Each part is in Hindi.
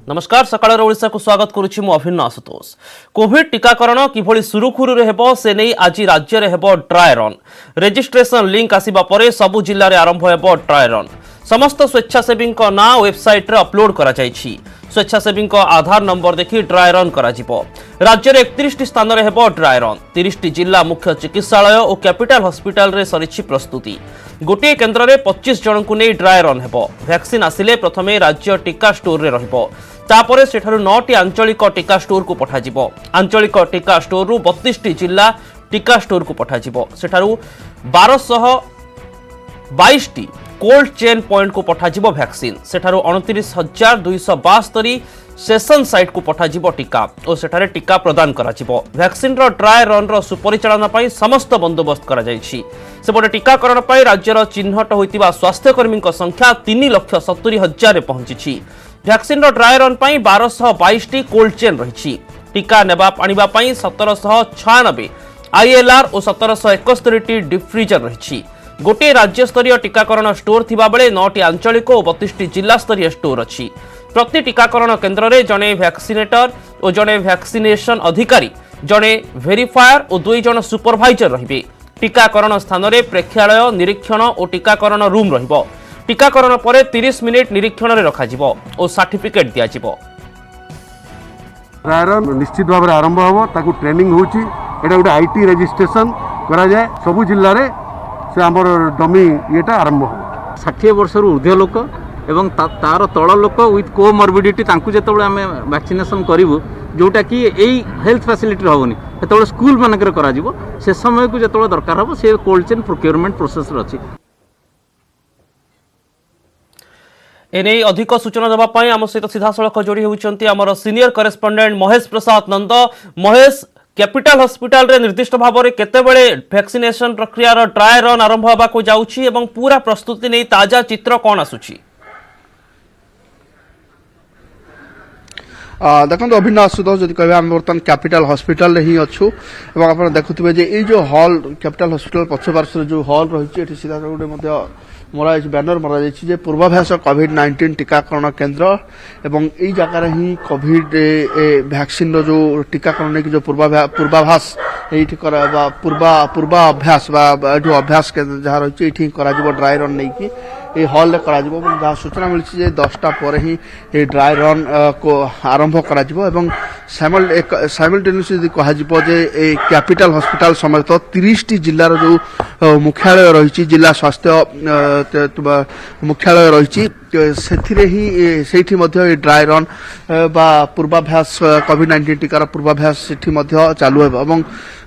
नमस्कार सकाळ ओडिशा को स्वागत करुछि मु अभिन्न आशुतोष। कोविड टीकाकरण किभଳି सुरुखुरु हेबो से नै आज राज्य रे हेबो ड्राई रन। रजिस्ट्रेशन लिंक आसीबा परे सबु जिल्ला रे आरंभ हेबो ड्राई रन। समस्त स्वेच्छासेवी ना वेबसाइट रे अपलोड करा जायछि। स्वेच्छासेवी आधार नंबर देखि ड्राई रन करा जिवो। राज्य रे 31 स्थान रे हेबो ड्राई रन। 30 जिल्ला मुख्य चिकित्सालय और कैपिटल हॉस्पिटल रे सरिछि प्रस्तुति। गोटे केन्द्र रे 25 जन को नै ड्राई रन हेबो। वैक्सीन आसिले प्रथमे राज्य टीका स्टोर रे रहिबो। तापर सेठारु 9टी आंचलिक टीका स्टोर को पठाजिबो। आंचलिक टीका स्टोर रु 32टी जिल्ला टीका स्टोर को पठाजिबो। सेठारु 1222टी कोल्ड चेन पॉइंट को पठाजिबो वैक्सीन। सेठारु 29,272 सेशन साइट को पठाजिबो टीका और सेठारे टीका प्रदान कराजिबो। वैक्सीन रो ड्राई रन रो सुपरिचालना पई समस्त बंदोबस्त करा जायछि। सेपटे टीकाकरण पई राज्यर चिन्हट होइतिबा स्वास्थ्यकर्मी संख्या 3,70,000 रे पहुंचिछि। वैक्सीन रो ड्राई रन पई 1222टी कोल्ड चेन रहिछि। टीका नेबा आनिबा पई 1796 आईएलआर और 1771टी डीप फ्रीजर रहिछि। गोटे राज्य स्तरीय टीकाकरण स्टोर थिबा बेले 9टी आंचलिक और 32टी जिला स्तरीय स्टोर अछि। प्रति टीकाकरण केन्द्र रे जने वैक्सीनेटर और जने वैक्सीनेशन अधिकारी, जने वेरीफायर और 2 जन सुपरवाइजर रहिबे। टीकाकरण स्थान रे प्रेक्षालय, निरीक्षण और टीकाकरण रूम रहिबो। टीकाकरण परे 30 मिनिट निरीक्षण रे रखाजिबो और सर्टिफिकेट दियाजिबो। ड्राई रन निश्चित भाव में आरंभ हम ताकू ट्रेनिंग होची। एटा गोटे आईटी रजिस्ट्रेशन करा जाए सबु जिल्ला रे से हमर डमी येटा आरंभ हो। 60 वर्ष ऊर्ध्व लोक एवं तार तल लोक विथ कोमॉर्बिडिटी तांकु जेतबळे आमे वैक्सीनेशन करिवु जोटा कि एई हेल्थ फैसिलिटी रहबनी जेतबळे स्कूल मानकर करा जिवो से समय को जेतबळे दरकार हबो से कोल्ड चेन प्रोक्योरमेंट प्रोसेस रे अछि। एने अधिक सूचना देवाई आम सहित सीधा सड़क जोड़ी होती आमर सीनियर करेस्पोंडेंट महेश प्रसाद नंद। महेश, कैपिटल हॉस्पिटल रे निर्दिष्ट भाव में केतेबेले वैक्सीनेशन प्रक्रिया ड्राई रन आरंभ होगा जाउछि एवं पूरा प्रस्तुति नहीं ताजा चित्र कौन आसुछि? देखो अभिन्न आशुतोष जब कह बर्तमान कैपिटल हॉस्पिटल ही अच्छु आप देखुए ये जो हॉल कैपिटल हॉस्पिटल पछपार्श्व जो हॉल रही सीधा गोटे मरा बैनर मरा जाए पूर्वाभ्यास कोविड-19 टीकाकरण केन्द्र एवं यही जगार ही कोविड वैक्सीन जो टीकाकरण की जो पूर्वाभास ये पूर्वाभ्यास जो अभ्यास जहाँ रही ये ड्राई रन नहीं कि ये हॉल रे करा जिवो। जहाँ सूचना मिली 10टा पर ही ये ड्राई रन को आरंभ करा जिवो एवं साइमल्टेनियसली यदि कहा जिवो जे कैपिटल हॉस्पिटल समेत 30टी जिल्लार जो मुख्यालय रही जिला स्वास्थ्य मुख्यालय रही से ही ड्राई रन बा पूर्वाभ्यास कोविड-19 टीकार पूर्वाभ्यास से चालू है।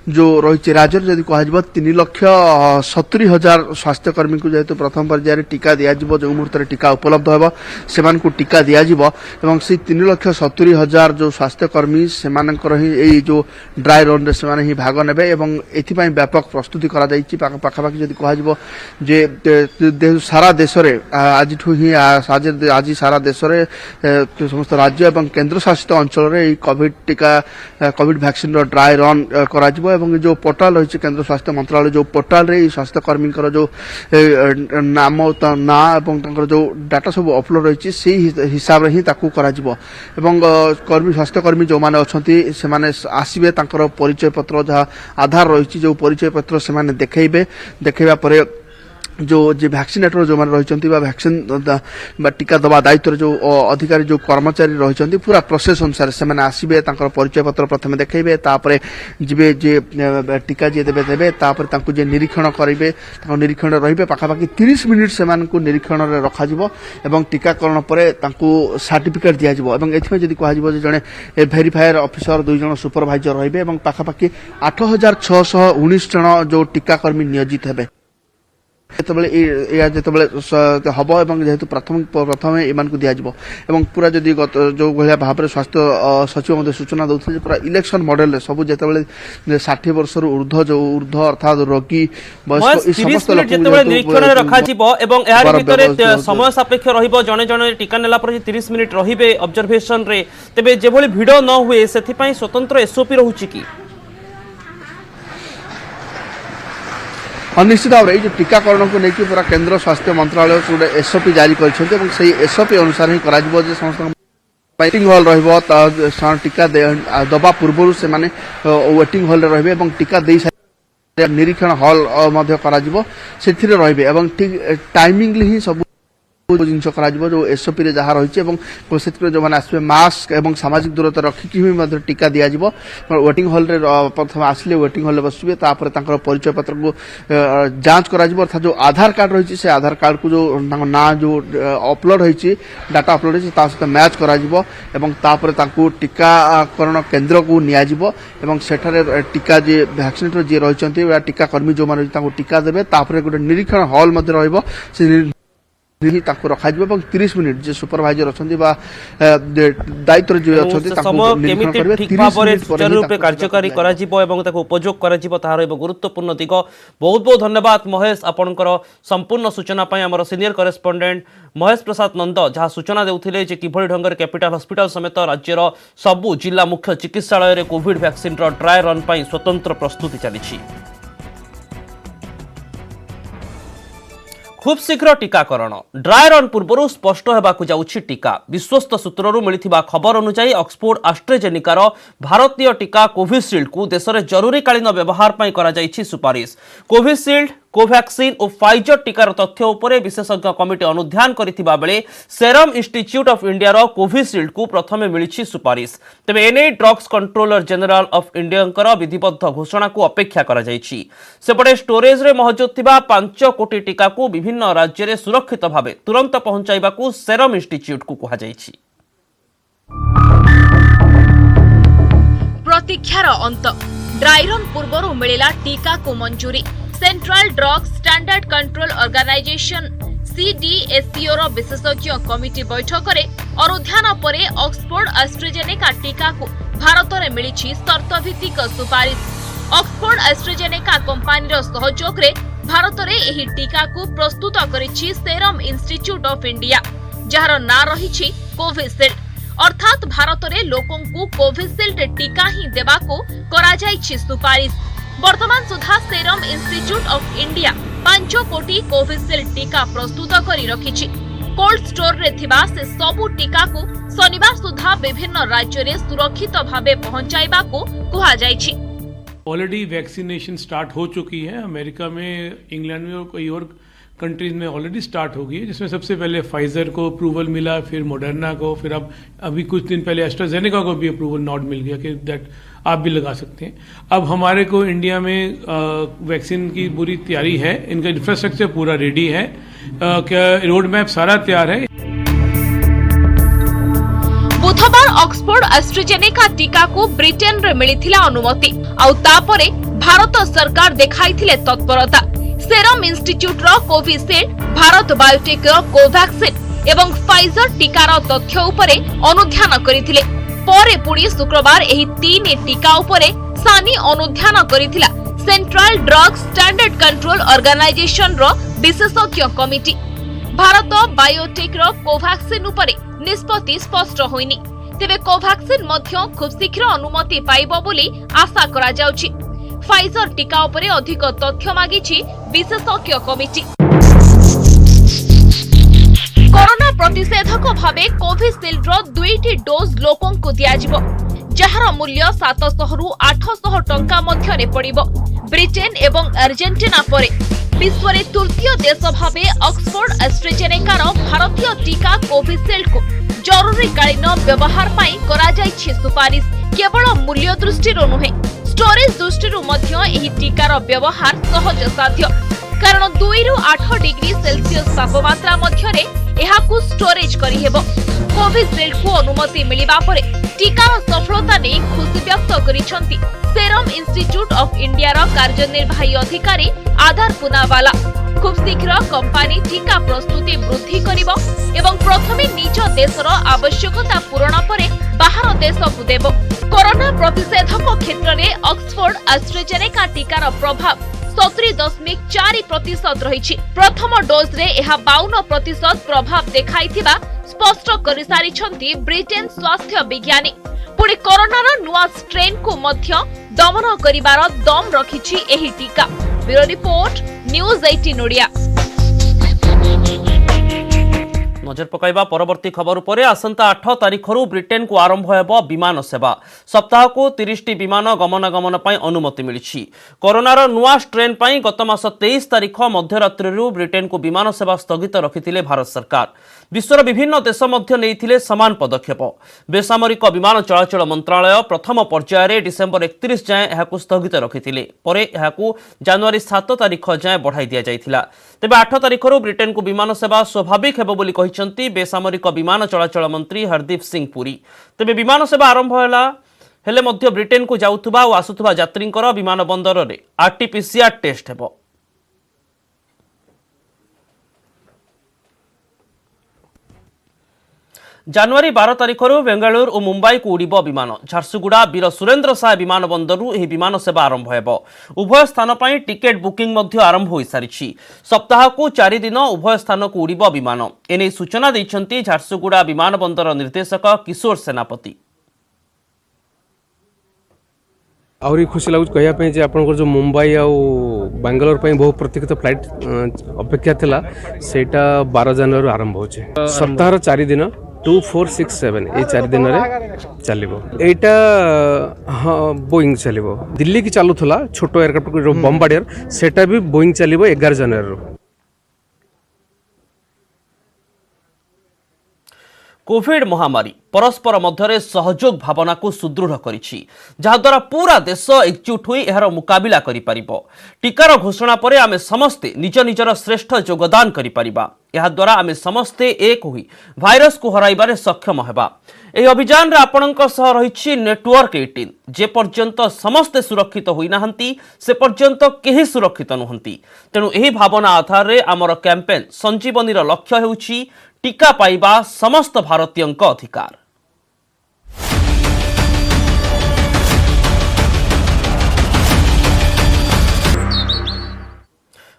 जो रही राज्य जदि कह 3,70,000 स्वास्थ्यकर्मी को जेहेतु प्रथम पर्यायर टीका दिज्व जो मुहूर्त टीका उपलब्ध हो से टीका दिज्व और से 3,70,000 जो स्वास्थ्यकर्मी से ही जो ड्राई रन से ही भाग ने एपाई व्यापक प्रस्तुति पाखापाखि जदि कह सारा देश में आज सारा देश में समस्त राज्य और केन्द्र शासित अंचल में कोविड टीका कोविड वैक्सीन ड्राई रन करा एवं जो पोर्टाल रही केंद्र स्वास्थ्य मंत्रालय जो पोर्टाल रे स्वास्थ्यकर्मी जो नाम ना एवं जो डाटा सब अपलोड रही से हिसाब से ही कर्मी स्वास्थ्यकर्मी जो मैंने अच्छा से आसवे परिचय पत्र जहाँ आधार रही जो परिचय पत्र से देखा पर जो वैक्सीनेटर जो मैंने रही वैक्सीन टीका दवा दायित्व जो अधिकारी जो कर्मचारी रही पूरा प्रोसेस अनुसार से आसवे परिचय पत्र प्रथम देखते तापर जीवे जे टीका जी देवे देवे तापर जे निरीक्षण करेंगे निरीक्षण रे पाखापाखि 30 मिनिट से निरीक्षण में रखा टीकाकरण पर सर्टिफिकेट दिज्व एथि कह जड़े भेरीफायर ऑफिसर 2 जन सुपरवाइजर रे पाखापाखि 8,619 जन जो टीकाकर्मी नियोजित हेबे जिते हम एवं जेहेतु प्रथम एम दिज्व पूरा जदि जो भाया भाव में स्वास्थ्य सचिव सूचना दौते पूरा इलेक्शन मॉडल सब जो 60 वर्ष ऊर्ध्व जो ऊर्ध्व अर्थात रोगी समस्त निरीक्षण रखा समय सापेक्ष रणे जड़े टीका नेला 30 मिनिट रे ऑब्जर्वेशन रे तेबे जेभली भिड़ न हुए से स्वतंत्र एसओपी रहुछि कि निश्चित भाव में जो टीकाकरण को लेकिन पूरा केंद्र स्वास्थ्य मंत्रालय गोटे एसओपी जारी कर एसओपी अनुसार ही समस्त वेटिंग हॉल रहिबो टीका दबा पूर्व से माने वेटिंग हॉल रे रहिबे टीका दे निरीक्षण हॉल मध्य करा जिवो सेथिरे रहिबे एवं ठीक टाइमिंगली ही सब जिनस जो एसओपी रे जहाँ रही है जो मैंने आसवे मास्क एवं सामाजिक दूरता रखिकी टीका दिज्व वेटिंग हॉल रे प्रथम आसिले वेटिंग हॉल बसवे परिचय पत्र को जांच करा अर्थात जो आधार कार्ड रही है आधार कार्ड को जो ना जो अपलोड होती डाटा अपलोड होती सहित मैच करा टीकाकरण केन्द्र को नियाजिबो सेठारे टीका जे वैक्सीनेटर जी रही टीका कर्मी जो मैंने टीका देवे गोटे निरीक्षण हॉल रखा 30 मिनिट जो सुपरवाइजर दायित्व जो रूपे कार्यकारी उपयोग कर गुरुत्वपूर्ण दिग बहुत बहुत धन्यवाद महेश आपणकर संपूर्ण सूचना आम सीनियर करेस्पोंडेंट महेश प्रसाद नंद जहाँ सूचना देउथिले जे किभଳି ढंगर कैपिटल हॉस्पिटल समेत राज्यर सबु जिला मुख्य चिकित्सालय रे कोविड वैक्सीन ड्राई रन पर स्वतंत्र प्रस्तुति चली। खूब शीघ्र टीकाकरण ड्राई रन पूर्व स्पष्ट होगाकू जाउछि टीका विश्वस्त सूत्ररू मिलिथिबा खबर अनुसार ऑक्सफोर्ड आस्ट्रेजेनिकार भारतीय टीका कोविशील्ड को देश में जरूरीकालीन व्यवहार पर करा जाइछि सुपारिश। कोविशील्ड कोवैक्सीन और फाइजर टीकार तथ्य उपरे विशेषज्ञ कमिटी अनुध्यान करथिबा बेले सेरम इंस्टीट्यूट ऑफ इंडिया रो कोविशील्ड को प्रथमे मिलिछि सुपारिश। तेबे एने drugs controller general of India विधिबद्ध घोषणा को अपेक्षा करा जाइछि। सेपटे स्टोरेज रे मौजूद थिबा 5 कोटी टीका को विभिन्न राज्य रे सुरक्षित भावे तुरंत पहुंचाइबाकू सेरम इंस्टीट्यूट को कहा जाइछि। प्रतीक्षार अंत ड्राई रन पूर्व मिला टीका को मंजूरी। Central drug standard control organization CDSCO रो विशेषज्ञ कमिटी बैठक रे अनुध्यान परे ऑक्सफोर्ड एस्ट्राजेनेका टीका को भारत रे मिलिछि शर्तभित्तिक सुपारिश। ऑक्सफोर्ड एस्ट्राजेनेका कंपनी रो सहयोग रे भारत रे एही टीका को प्रस्तुत करिछि सेरम इंस्टीट्यूट ऑफ इंडिया जहार ना रहिछि कोविशील्ड अर्थात भारत रे लोकों को कोविशील्ड टीका ही देबाको करा जाइछि सुपारिश। वर्तमान सुधा सेरम इंस्टीट्यूट ऑफ इंडिया 5 कोटी कोविशील्ड टीका प्रस्तुत करी रखिछि। कोल्ड स्टोर रे थिबा से सबु टीका को शनिवार सुधा विभिन्न राज्य रे सुरक्षित भावे पहुंचाइबा को कहा जाइछि। ऑलरेडी वैक्सीनेशन स्टार्ट हो चुकी है अमेरिका में, इंग्लैंड में और कई और कंट्रीज में ऑलरेडी स्टार्ट हो गई है, जिसमें सबसे पहले फाइजर को अप्रूवल मिला, फिर मॉडर्ना को, फिर अब अभी कुछ दिन पहले एस्ट्राजेनेका को भी अप्रूवल नॉट मिल गया कि दैट आप भी लगा सकते हैं। अब हमारे को इंडिया में वैक्सीन की पूरी तैयारी है, इनका इंफ्रास्ट्रक्चर पूरा रेडी है, क्या रोड मैप सारा तैयार है। बुधवार ऑक्सफोर्ड एस्ट्राजेनेका टीका को ब्रिटेन रे मिलिथिला अनुमति आउ तापरे भारत सरकार देखाइथिले तत्परता। सेरम इंस्टीट्यूट रो कोविशील्ड, भारत बायोटेक रो कोवैक्सीन एवं फाइजर टीकार तथ्य उपरे अनुध्यान करिथिले। परे पुणी शुक्रवार एही 3 टीका उपरे सानी अनुध्यान करिथिला central drug standard control organisation रो विशेषज्ञ कमिटी। भारत बायोटेक रो कोवैक्सीन उपरे निष्पत्ति स्पष्ट होइनी, तेबे कोवैक्सीन मध्य खूब शीघ्र अनुमति पाइबो बोली आशा करा जाउछि। फाइजर टीका उपरे अधिक तथ्य मागिछि विशेषज्ञ कमिटी। कोरोना प्रतिषेधक भावे कोविशील्ड रो 2टी डोज लोकों को दियाजिबो, जहार मूल्य 700 रु 800 टंका मध्यरे पड़िबो। ब्रिटेन एवं अर्जेंटीना परे विश्व रे तृतीय देश भावे ऑक्सफोर्ड एस्ट्राजेनेका रो भारतीय टीका कोविशील्ड को जरूरीकालीन व्यवहार पाई करा जाइछि सुपारिश। केवल मूल्य दृष्टि नुहे, स्टोरेज दृष्टि मध्य एही टीकार व्यवहार सहज साध्य, कारण 2 रु 8 डिग्री सेल्सियस तापमात्रा मध्यरे एहाकू स्टोरेज करिहेबो। कोविशील्ड को अनुमति मिलिबा परे टीकार सफलता नै खुशी व्यक्त करिसंती सेरम इंस्टीट्यूट ऑफ इंडिया रो कार्यनिर्वाही अधिकारी आधार पुनावाला। खूब शीघ्र कंपनी टीका प्रस्तुति वृद्धि करिबो एवं प्रथमे निज देशर आवश्यकता पूरण परे बाहर देश को देबो। कोरोना प्रतिषेधक क्षेत्र में ऑक्सफोर्ड एस्ट्राजेनेका टीकार प्रभाव 70.4% रही। प्रथम डोज रे यह 52% प्रभाव देखाइथिबा स्पष्ट करि सारिछंती ब्रिटेन स्वास्थ्य विज्ञानी। पुणी कोरोनार नुआ स्ट्रेन को मध्य दमन करिबार दम रखिछि एही टीका। Bureau report news 18 Odia. नजर पकाइबा परवर्ती खबर उपरे आसंता 8 तारिखरु ब्रिटेन को आरंभ हेबो विमान सेवा। सप्ताह को 30टी विमान गमनागमन पई अनुमति मिलिछि। कोरोनार नुआ स्ट्रेन पई गत मास 23 तारिख मध्यरात्रिरु ब्रिटेन को विमान सेवा स्थगित रखिथिले भारत सरकार। विश्वर विभिन्न देश मध्य नेइथिले समान पदक्षेप। बेसामरिक विमान चलाचल मंत्रालय प्रथम पर्याय रे डिसेंबर 31 जाए एहाकु स्थगित रखिथिले। परे एहाकु जनवरी 7 तारिख जाए बढ़ाई दिया जाइथिला। तेबे 8 तारिखरु ब्रिटेन को विमान सेवा स्वाभाविक हेबो बोली कहिसंती बेसामरिक विमान चलाचल मंत्री हरदीप सिंह पुरी। तेबे विमान सेवा आरंभ होला हेले मध्य ब्रिटेन को जाउथुबा और आसुथुबा यात्रींकर विमान बंदर रे आरटीपीसीआर टेस्ट हेबो। जनवरी 12 तारिखरु बेंगालुरु और मुंबई को उड़िब विमान। झारसुगुड़ा वीर सुरेंद्र साय विमान बंदरु एही विमान सेवा आरंभ हेबो। उभय स्थान पई टिकेट बुकिंग मध्य आरंभ होई सारिछि। सप्ताह को 4 दिन उभय स्थान को उड़िब विमान। एने सूचना दैछंती झारसुगुड़ा विमान बंदर निर्देशक किशोर सेनापति। आहरी खुशी लगुच कहया जे आपनकर जो मुंबई आ बेंगलोर पई बहु प्रतीक्षित फ्लाइट अपेक्षा थिला सेटा 12 जनवरी आरंभ होचे। सप्ताह 4 दिन 2, 4, 6, 7 ये 4 दिन रे चलिबो। एटा बोइंग चलिबो। दिल्ली की चालू थला छोटो एयरक्राफ्ट बॉम्बार्डियर सेटा भी बोइंग चलिबो 11 जनवरी रो। कोविड महामारी परस्पर मध्य सहयोग भावना को सुदृढ़ करिछि, जहाद्वारा पूरा देश एकजुट होई एहार मुकाबिला करि परिबो। टीकार घोषणा परे आमे समस्ते निज निजर श्रेष्ठ योगदान करि परिबा। एहाद्वारा आमे समस्ते एक होई भाइरस को हराइबारे सक्षम हेबा। एही अभियान रे आपणक सह रहिछि नेटवर्क 18। जे पर्यंत समस्ते सुरक्षित होई नाहंती से पर्यंत केही सुरक्षित नहंती। तेणु एही भावना आधार रे हमर कैंपेन संजीवनीर लक्ष्य हेउछि टीका पाइबा समस्त भारतीयंक अधिकार।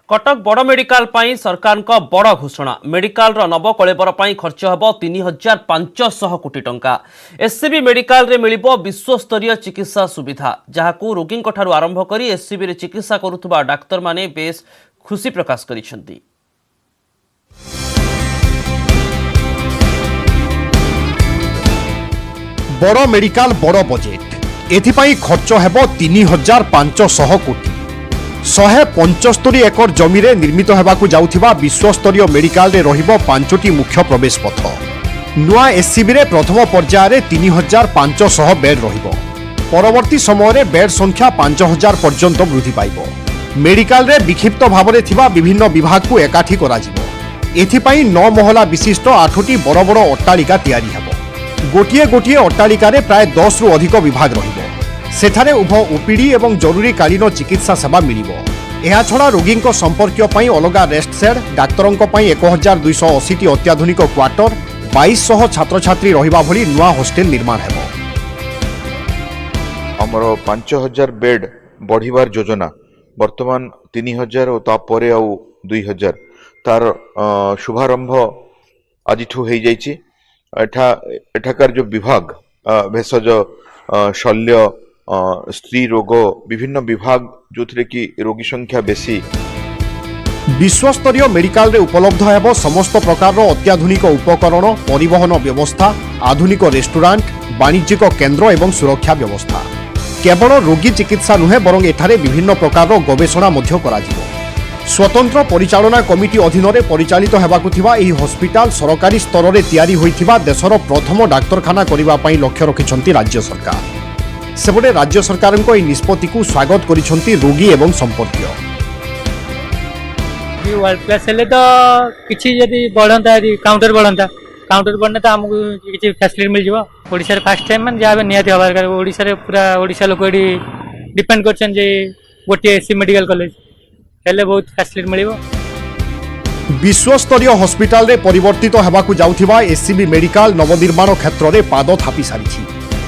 कटक बड़ मेडिकल पाई सरकार का बड़ घोषणा। मेडिकल नव कलेबर पाई खर्च हेबो 3500 कोटी टंका। एससीबी मेडिकल रे मिलिबो विश्वस्तरीय चिकित्सा सुविधा, जहाकू रोगी ठारू आरंभ करी एससीबी रे चिकित्सा करुथुबा डाक्तर माने बेस खुशी प्रकाश करिसेंती। बड़ मेडिकल बड़ बजेट एथिपाई खर्च हेबो 3500 कोटी। 175 एकर जमी रे निर्मित हेबाकू जाउथिबा विश्वस्तरीय मेडिकल रे रहिबो 5टी मुख्य प्रवेश पथ। नुआ एससीबी रे प्रथम पर्याय रे 3500 बेड रहिबो। परवर्ती समय रे बेड संख्या 5000 पर्यंत वृद्धि पाइबो। मेडिकल रे विक्षिप्त भाव रे थिबा विभिन्न विभाग को एकाठी करा जिवो। एथिपाई 9 महला विशिष्ट 8टी बड़ बड़ अट्टालिका तयारी हेबो। गोटिए गोटिए अट्टालिका रे प्राय 10 रु अधिक विभाग रहिबो। सेठारे उभय ओपीडी एवं जरूरीकालीन चिकित्सा सेवा मिलिबो। एहा छड़ा रोगींको संपर्कीय पई अलगा रेस्ट सेड, डाक्तरंको पई 1280 टी अत्याधुनिक क्वार्टर, 2200 छात्र छात्री रहिबा भली नुआ हॉस्टेल निर्माण हेबो। हमरो 5000 बेड बढ़िबार योजना वर्तमान 3000 और तापरे आ 2000 तार शुभारंभ आजिठू हो जाइछि। एठाकार जो विभाग भेषज शल्य स्त्री रोग विभिन्न विभाग जो थे कि रोगी संख्या बेसी। विश्वस्तरीय मेडिकल रे उपलब्ध हेबो समस्त प्रकार अत्याधुनिक उपकरण, परिवहन व्यवस्था, आधुनिक रेस्टोरेंट, वाणिज्यिक केन्द्र एवं सुरक्षा व्यवस्था। केवल रोगी चिकित्सा नुहे बरं एठारे विभिन्न प्रकार गवेषणा मध्य कराजिवो। स्वतंत्र परिचालना कमिटी अधीन रे परिचालित हेबाकू थिबा एही हॉस्पिटल सरकारी स्तर रे तयारी होइथिबा देशर प्रथम डाक्तरखाना करिबा पई लक्ष्य रखिछंती राज्य सरकार। सेपटे राज्य सरकार को निष्पत्ति को स्वागत करिछंती रोगी एवं संपर्कीय। वर्ल्ड क्लास हेले तो किछि यदि बढ़ंता काउंटर बढ़ने तो हमको किछि फैसिलिटी मिल जिवो। ओडिसा रे फर्स्ट टाइम मन जाबे नियति हबार ओडिसा रे पूरा ओडिसा लोक एडी डिपेंड करछन जे गोटे एससी मेडिकल कॉलेज हेले बहुत फैसिलिटी मिलिबो। विश्वस्तरीय हॉस्पिटल रे परिवर्तित हेबाकू जाउथिबा एससीबी मेडिकल नवनिर्माण क्षेत्र रे पाद थापी सारिछि।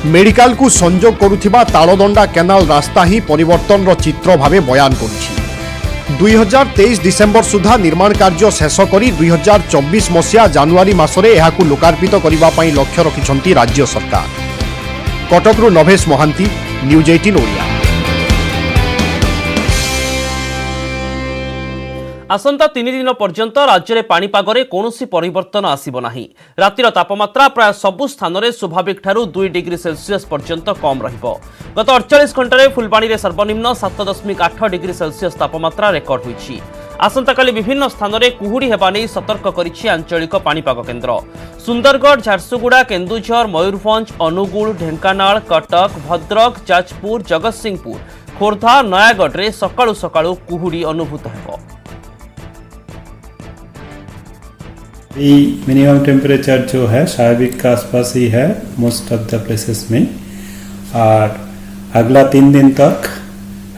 मेडिकल को संजोग करुथिबा तालदंडा केनाल रास्ता ही परिवर्तन चित्र भावे बयान करुछि। 2023 डिसेंबर सुधा निर्माण कार्य शेष करी 2024 मसीहा जानुआरी मासरे एहाकू लोकार्पित करिबा पई लक्ष्य रखिछंती राज्य सरकार। कटकरू नभेश महांती, न्यूज 18 ओडिया। आसंता 3 दिन पर्यंत राज्य में पाणीपाग कौनसी परिवर्तन आसिब नाही। रातिर तापमात्रा प्राय सबु स्थान में स्वाभाविक ठारू 2 डिग्री सेल्सियस पर्यंत कम रहिबो। गत 48 घंटे फुलबाणी में सर्वनिम्न 7.8 डिग्री सेल्सियस तापमात्रा रेकर्ड होईछि। आसंताकाली विभिन्न स्थान में कुहुड़ी हेबा नै सतर्क करिछि आंचलिक पाणीपाग केन्द्र। सुंदरगढ़, झारसुगुड़ा, केन्दुझर, मयूरभंज, अनुगुल, ढेंकानाल, कटक, भद्रक, जाजपुर, जगतसिंहपुर, खोर्धा, नयागढ़ में सकाळु सकाळु कुहुड़ी अनुभूत हेबो। मिनिमम टेम्परेचर जो है स्वाभाविक के आसपास ही है मोस्ट ऑफ द प्लेसेस में, और अगला 3 दिन तक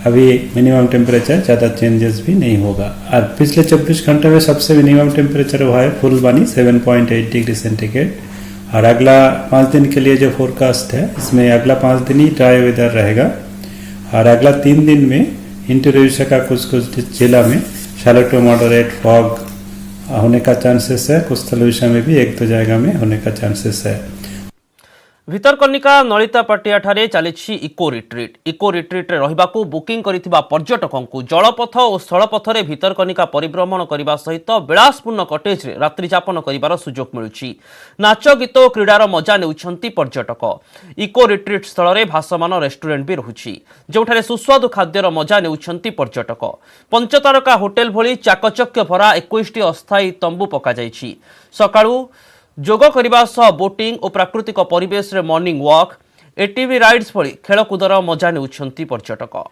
अभी मिनिमम टेम्परेचर ज़्यादा चेंजेस भी नहीं होगा। और पिछले 24 घंटे में सबसे मिनिमम टेम्परेचर हुआ है फुलबानी 7.8 डिग्री सेंटीग्रेड। और अगला 5 दिन के लिए जो फोरकास्ट है इसमें अगला 5 दिन ही ड्राई वेदर रहेगा, और अगला 3 दिन में इंटीरियर उड़ीसा का कुछ जिला में शालो टू मॉडरेट फॉग होने का चांसेस है। कोस्टल उड़ीसा में भी 1-2 जगह में होने का चांसेस है। भितरकनिका नलिता पाटिया ठारे चली इको रिट्रीट। इको रिट्रीट रे रहिबाकू बुकिंग करिथिबा पर्यटकंकू जलपथ और स्थलपथ रे भितरकनिका परिभ्रमण करने सहित विलासपूर्ण कटेज रे रात्रि यापन करिवार सुजोग मिलुछि। नाच गीत और क्रीडार मजा नेउछंती पर्यटक। इको रिट्रीट स्थल रे भासमान रेस्टोरेंट भी रहुछि, जोठारे सुस्वादु खाद्यर मजा नेउछंती पर्यटक। 5 तारका होटेल भली चाकचक्य भरा 21टी अस्थायी तंबू पका जाइछि। सकाळू जोग करने सह बोटिंग और प्राकृतिक परिवेश रे मॉर्निंग वॉक, एटीवी राइड्स भली खेलकूदर मजा नेउछंती पर्यटक।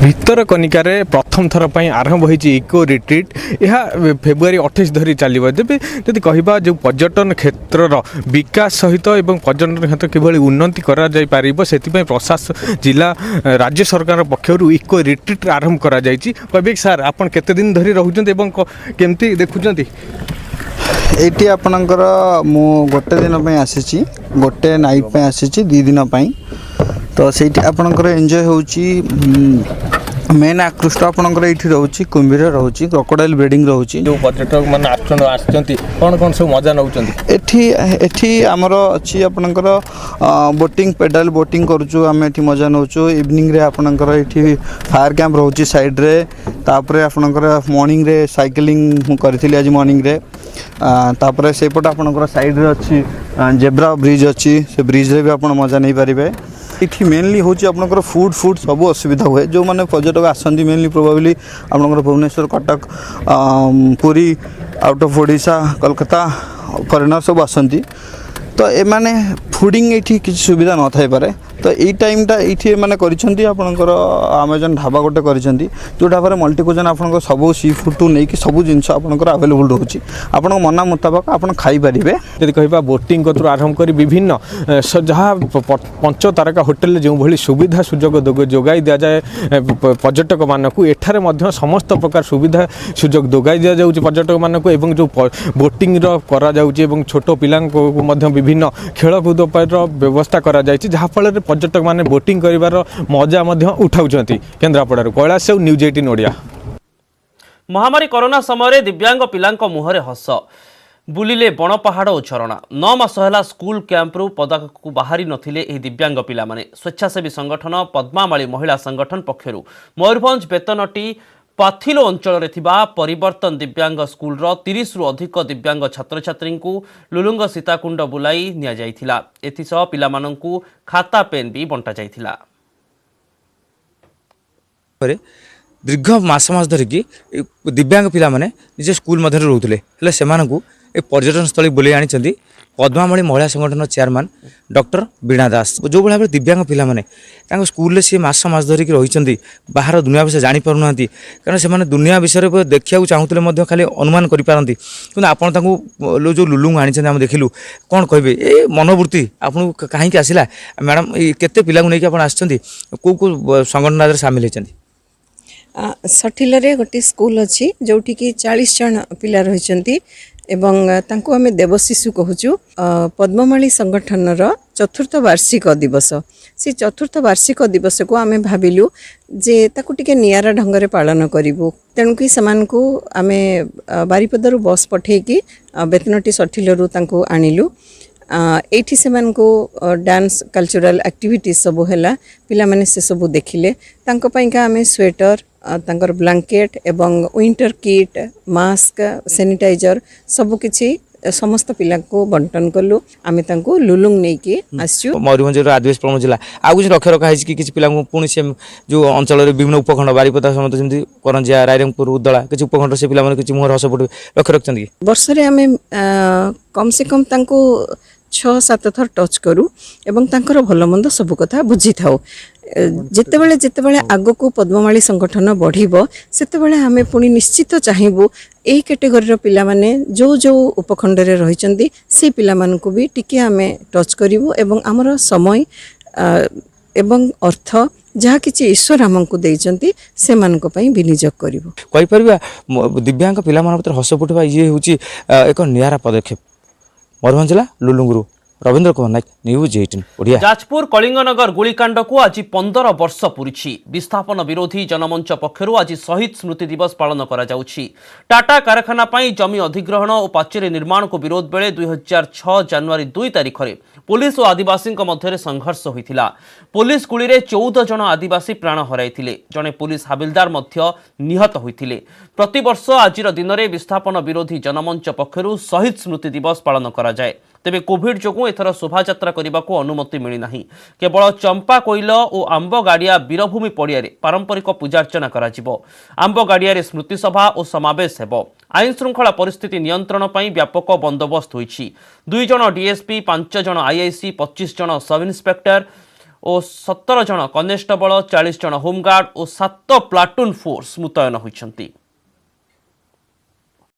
भितरकनिकार प्रथम थर पर आरंभ होती इको रिट्रीट। यह फेब्रुआरी 28 धरी चलो। तेज जदि कह जो पर्यटन क्षेत्र विकास सहित एवं पर्यटन क्षेत्र किभली उन्नति से प्रशासन जिला राज्य सरकार पक्षर इको रिट्रीट आरंभ करा जायछि। कहबे सर आपन केते दिन धरी रहउछन्ते एवं केमती देखुछन्ते? एटी आपनकर मु गोटे दिन पे आसीछि, गोटे नाइट पे आसीछि, 2 दिन पे। तो सेठी आपनकर एंजॉय होउछि। मेन आकृष्ट आपनकर एठी रहउछि, कुंभीर रहउछि, क्रोकोडाइल ब्रीडिंग रहउछि। जो पर्यटक मन आछन्ति कोन सब मजा नउछन्ति एठी हमर अछि आपनकर बोटिंग पेडल बोटिंग करछु, हम एठी मजा नउछु। इवनिंग रे आपनकर एठी फायर कैंप रहउछि साइड रे। तापरे आपनकर मॉर्निंग रे साइकिलिंग करथिली आज मॉर्निंग रे। तापरे सेपट आपनकर साइड रे अछि जेब्रा ब्रिज अछि, से ब्रिज रे भी आपण मजा नै परिबे। इठी मेनली होची आपनकर फूड सब असुविधा हुए। जो माने पर्यटक आसंती मेनली प्रोबेबली आपनकर Bhubaneswar, Cuttack, Puri, out of Odisha, Kolkata foreigner सब आसंती। तो ए माने फूडिंग एठी किसी सुविधा न थाई पारे। तो यही टाइमटा ये मैंने कर अमेजन ढाबा गोटे कर जो ढाबा मल्टी कुजन आप सब सी फूड टू नहीं सब जिनस आवेलेबल रोचे आप मन मुताबक आप खाईपारे। यदि कह बोटिंग कतु आरंभ कर विभिन्न जहाँ 5 तारका होटेल जो भाई सुविधा सुजोग जोगाई दि जाए पर्यटक मानक एठारे समस्त प्रकार सुविधा सुजोग जोगाई दि जाऊँ पर्यटक मानक एवं जो बोटिंग करा जाउछि छोट पिला विभिन्न खेलकूद व्यवस्था करा जायछि जहाँफल पर्यटक माने बोटिंग करिवार मजा उठाउछन्ति। केन्द्रापड़ारू कैलाश सेउ, न्यूज 18 ओडिया। महामारी कोरोना समय दिव्यांग पिलांक मुहरे हस बुलिले बण पहाड़ और झरणा। 9 मास है स्कूल कैंप्रु पदाक बाहरी नथिले एही दिव्यांग पिला माने। स्वेच्छासेवी संगठन पद्मामाली महिला संगठन पक्षरु मयूरभंज बेतनटी पाथिलो अंचल परिवर्तन दिव्यांग स्कूल 30 रु अधिक दिव्यांग छात्र छात्री को लुलुंग सीताकुंड बुलाई निया जाइथिला। एथिसह पिलामानंकु खाता पेन भी बंटा जाइथिला। दीर्घ मास धरिकी दिव्यांग पिला माने निजे स्कूल मध्य रोते हेले सेमानंकु ए पर्यटन स्थली बुलाई आनी पद्मामणी महिला संगठन चेयरमैन डॉक्टर वीणा दास। जो भाव में दिव्यांग पिला माने स्कूल सी मास धरिकी रही बाहर दुनिया विषय जापना कारण से दुनिया विषय देखा चाहूले खाली अनुमान करें कि आपड़ जो लुलुंग आनी आम देखिलु कौन कहे ये मनोवृत्ति आपको कहीं आसला मैडम केते पिला नहीं आसछन्ती को संगठन सामिल होती? सठिल गोटे स्कूल अच्छी जोटी की 40 जन पिला रही एवं तांको आमे देवशिशु कहूँ। पद्ममाली संगठन चतुर्थ वार्षिक दिवस से चतुर्थ वार्षिक दिवस को आमे भाविलु जे ताकु टिके नियारा ढंगरे पालन करिवु। तेणुकी समानकु आमे बारिपदारु बस पठेकी बेतनटी सठिलरु तांको आनिलु। एठी सेमानकु डांस कल्चरल एक्टिविटीज सब हैला पिला माने से सब देखिले तांको पइका आमे स्वेटर ତାଙ୍କର ବ୍ଲାଙ୍କେଟ୍ ଏବଂ ୱିଣ୍ଟର କିଟ୍ ମାସ୍କ ସାନିଟାଇଜର ସବୁକିଛି ସମସ୍ତ ପିଲାଙ୍କୁ ବଣ୍ଟନ କଲୁ ଆମେ ତାଙ୍କୁ ଲୁଲୁଙ୍ଗ ନେଇକି ଆସିଛୁ ମୟୂରଭଞ୍ଜର ଆଦିବାସୀ ପ୍ରବଣ ଜିଲ୍ଲା ଆଉ କିଛି ଲକ୍ଷ୍ୟ ରଖା ହେଇଛି କି କିଛି ପିଲାଙ୍କୁ ପୁଣି ସେ ଯେଉଁ ଅଞ୍ଚଳରେ ବିଭିନ୍ନ ଉପଖଣ୍ଡ ବାରିପଦା ସମେତ ଯେମିତି କରଞ୍ଜିଆ ରାଇରଙ୍ଗପୁର ଉଦଳା କିଛି ଉପଖଣ୍ଡ ସେ ପିଲାମାନେ କିଛି ମୁହଁରେ ହସ ଫୁଟିବେ ଲକ୍ଷ୍ୟ ରଖିଛନ୍ତି କି ବର୍ଷରେ ଆମେ କମ୍ ସେ କମ୍ ତାଙ୍କୁ 6-7 ଥର ଟଚ୍ କରୁ ଏବଂ ତାଙ୍କର ଭଲ ମନ୍ଦ ସବୁ କଥା ବୁଝିଥାଉ ଯେତେବେଳେ ଯେତେବେଳେ ଆଗକୁ ପଦ୍ମମାଳୀ ସଂଗଠନ ବଢ଼ିବ ସେତେବେଳେ ଆମେ ପୁଣି ନିଶ୍ଚିତ ଚାହିଁବୁ ଏହି କ୍ୟାଟେଗୋରୀର ପିଲାମାନେ ଯେଉଁ ଯେଉଁ ଉପଖଣ୍ଡରେ ରହିଛନ୍ତି ସେଇ ପିଲାମାନଙ୍କୁ ବି ଟିକେ ଆମେ ଟଚ୍ କରିବୁ ଏବଂ ଆମର ସମୟ ଏବଂ ଅର୍ଥ ଯାହା କିଛି ଈଶ୍ୱର ଆମକୁ ଦେଇଛନ୍ତି ସେମାନଙ୍କ ପାଇଁ ବିନିଯୋଗ କରିବୁ କହିପାରିବା ଦିବ୍ୟାଙ୍ଗ ପିଲାମାନଙ୍କ ଭିତରେ ହସ ଫୁଟିବା ଇଏ ହେଉଛି ଏକ ନିଆରା ପଦକ୍ଷେପ ମୟୂରଭଞ୍ଜ ଜିଲ୍ଲା ଲୁଲୁଙ୍ଗରୁ रवींद्र कुमार नायक न्यूज 18 ओडिया जाजपुर कलिंगनगर गुलिकांड को आज 15 वर्ष पूरी विस्थापन विरोधी जनमंच पक्षर आज शहीद स्मृति दिवस पालन करा जाउछि। टाटा कारखाना पाई जमी अधिग्रहण और पाचेरी निर्माण को विरोध बेले 2006 जनवरी 2 तारिख में पुलिस और आदिवासी मध्य संघर्ष होइथिला। पुलिस गुली रे 14 जन आदिवासी प्राण हराइथिले, जने पुलिस हाबिलदार मध्य निहत होइथिले। प्रतिवर्ष आज दिन में विस्थापन विरोधी जनमंच पक्षर शहीद स्मृति दिवस पालन करा जाए। तेबे कोविड जोगु एथर शोभायात्रा करने को अनुमति मिली नहीं। केवल चंपा कोइल और आंबगाड़िया वीरभूमि पड़िया पारंपरिक पूजार्चना करा जिवो। आंबगाड़िया स्मृति सभा और समावेश हेबो। आईन श्रृंखला परिस्थिति नियंत्रण पर व्यापक बंदोबस्त होइछि। 2 जन डीएसपी, 5 जन आईआईसी, 25 जन सब इन्स्पेक्टर और 17 जन कनेस्टेबल, 40 जन होमगार्ड और 7 प्लाटून फोर्स मुतयन होइछन्ति।